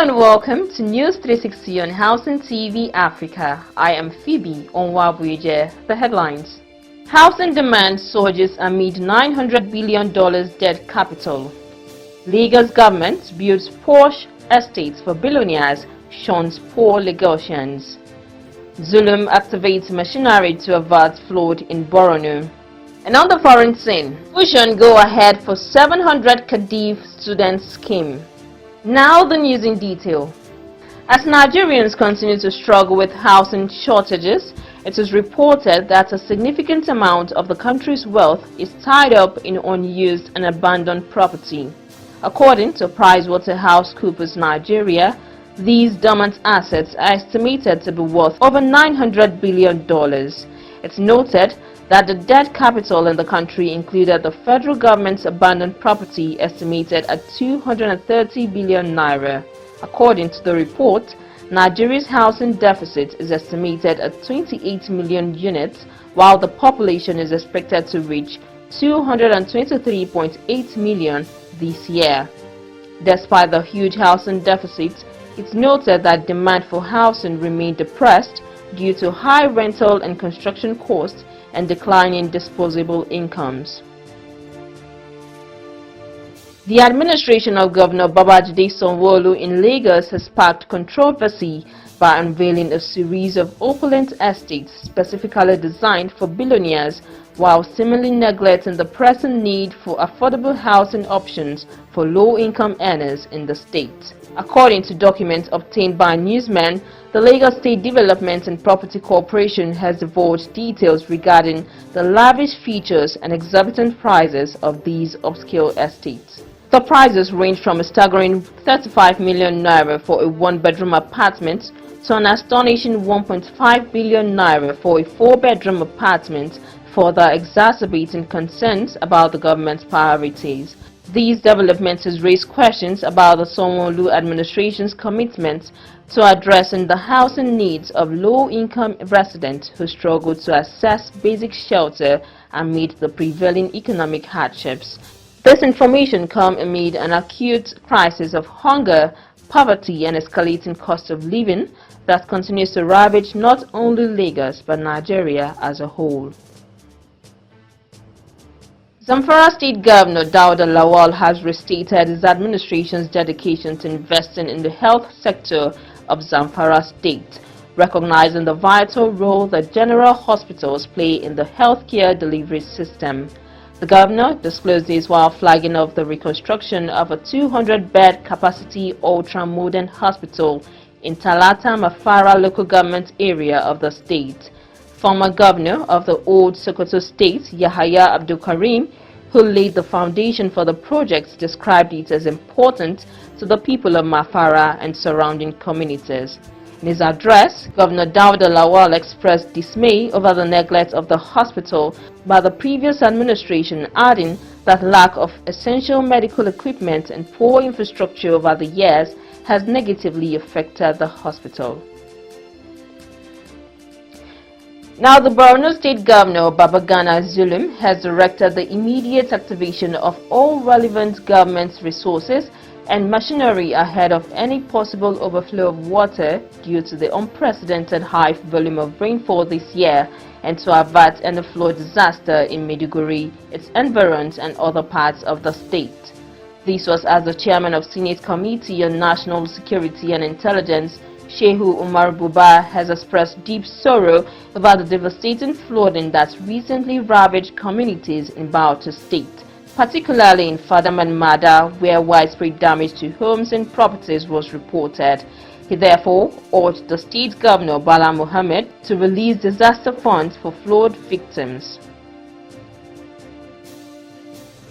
and welcome to News 360 on Housing TV Africa. I am Phoebe Onwabuije. The headlines. Housing demand surges amid $900 billion debt capital. Lagos government builds posh estates for billionaires, shuns poor Lagosians. Zulum activates machinery to avert flood in Borno. And on the foreign scene, Fusion go ahead for 700 Kadif student scheme. Now the news in detail. As Nigerians continue to struggle with housing shortages, it is reported that a significant amount of the country's wealth is tied up in unused and abandoned property. According to PricewaterhouseCoopers Nigeria, these dormant assets are estimated to be worth over $900 billion. It's noted that the debt capital in the country included the federal government's abandoned property estimated at 230 billion naira. According to the report, Nigeria's housing deficit is estimated at 28 million units, while the population is expected to reach 223.8 million this year. Despite the huge housing deficit, it's noted that demand for housing remained depressed due to high rental and construction costs and declining disposable incomes. The administration of Governor Babajide Sanwo-Olu in Lagos has sparked controversy by unveiling a series of opulent estates specifically designed for billionaires, while seemingly neglecting the pressing need for affordable housing options for low-income earners in the state. According to documents obtained by newsmen, the Lagos State Development and Property Corporation has divulged details regarding the lavish features and exorbitant prices of these upscale estates. The prices range from a staggering 35 million naira for a one-bedroom apartment to an astonishing 1.5 billion naira for a four-bedroom apartment, further exacerbating concerns about the government's priorities. These developments has raised questions about the Sanwo-Olu administration's commitment to addressing the housing needs of low-income residents who struggle to access basic shelter amid the prevailing economic hardships. This information comes amid an acute crisis of hunger, poverty and escalating cost of living that continues to ravage not only Lagos but Nigeria as a whole. Zamfara State Governor Dauda Lawal has restated his administration's dedication to investing in the health sector of Zamfara State, recognizing the vital role that general hospitals play in the healthcare delivery system. The governor disclosed this while flagging off the reconstruction of a 200-bed capacity ultra-modern hospital in Talata Mafara local government area of the state. Former governor of the old Sokoto state, Yahaya Abdul Karim, who laid the foundation for the project, described it as important to the people of Mafara and surrounding communities. In his address, Governor Dauda Lawal expressed dismay over the neglect of the hospital by the previous administration, adding that lack of essential medical equipment and poor infrastructure over the years has negatively affected the hospital. Now, the Borno State Governor, Babagana Zulum, has directed the immediate activation of all relevant government resources and machinery ahead of any possible overflow of water due to the unprecedented high volume of rainfall this year, and to avert any flood disaster in Maiduguri, its environs and other parts of the state. This was as the chairman of Senate Committee on National Security and Intelligence, Shehu Umar Buba, has expressed deep sorrow about the devastating flooding that recently ravaged communities in Bauchi State, particularly in Fadaman Mada, where widespread damage to homes and properties was reported. He therefore urged the state governor, Bala Mohammed, to release disaster funds for flood victims.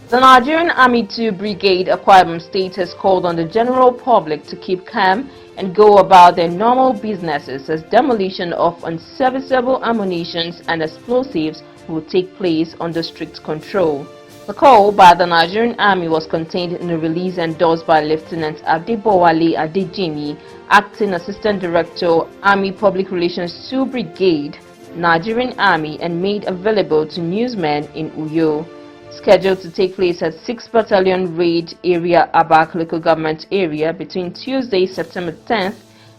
The Nigerian Army 2 Brigade, Akwa Ibom State, has called on the general public to keep calm and go about their normal businesses, as demolition of unserviceable ammunition and explosives will take place under strict control. The call by the Nigerian Army was contained in a release endorsed by Lieutenant Adebowale Adejimi, Acting Assistant Director, Army Public Relations 2 Brigade, Nigerian Army, and made available to newsmen in Uyo. scheduled to take place at 6th Battalion Raid Area Abak Local Government Area between Tuesday, September 10th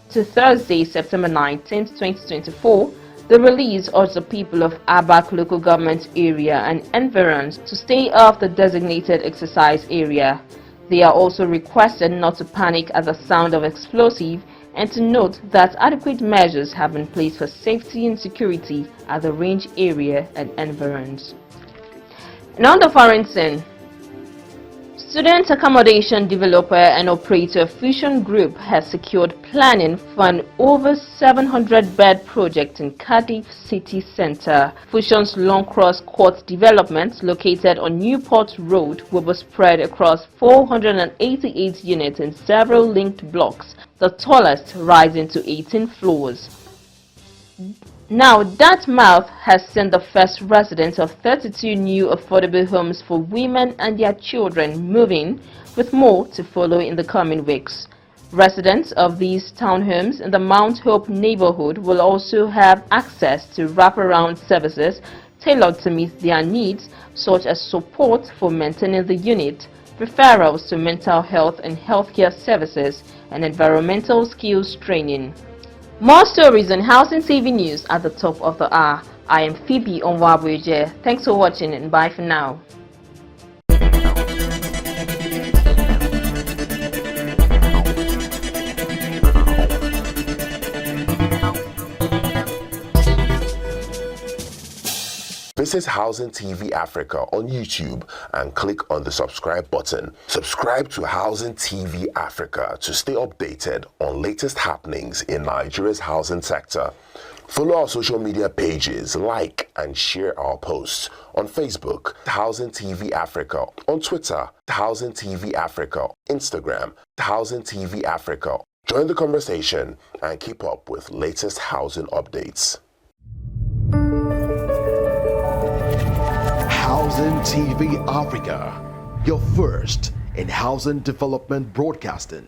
to Thursday, September 19th, 2024. The release urged the people of Abak Local Government Area and environs to stay off the designated exercise area. They are also requested not to panic at the sound of explosive and to note that adequate measures have been placed for safety and security at the range area and environs. And on the foreign scene, student accommodation developer and operator Fusion Group has secured planning for an over 700-bed project in Cardiff City Centre. Fusion's Long Cross Court development, located on Newport Road, will be spread across 488 units in several linked blocks, the tallest rising to 18 floors. Now, Dartmouth has seen the first residents of 32 new affordable homes for women and their children moving, with more to follow in the coming weeks. Residents of these townhomes in the Mount Hope neighborhood will also have access to wraparound services tailored to meet their needs, such as support for maintaining the unit, referrals to mental health and healthcare services, and environmental skills training. More stories on Housing TV News at the top of the hour. I am Phoebe Onwabweje. Thanks for watching and bye for now. Visit Housing TV Africa on YouTube and click on the subscribe button. Subscribe to Housing TV Africa to stay updated on latest happenings in Nigeria's housing sector. Follow our social media pages, like and share our posts on Facebook, Housing TV Africa, on Twitter, Housing TV Africa, Instagram, Housing TV Africa. Join the conversation and keep up with latest housing updates. Housing TV Africa, your first in housing development broadcasting.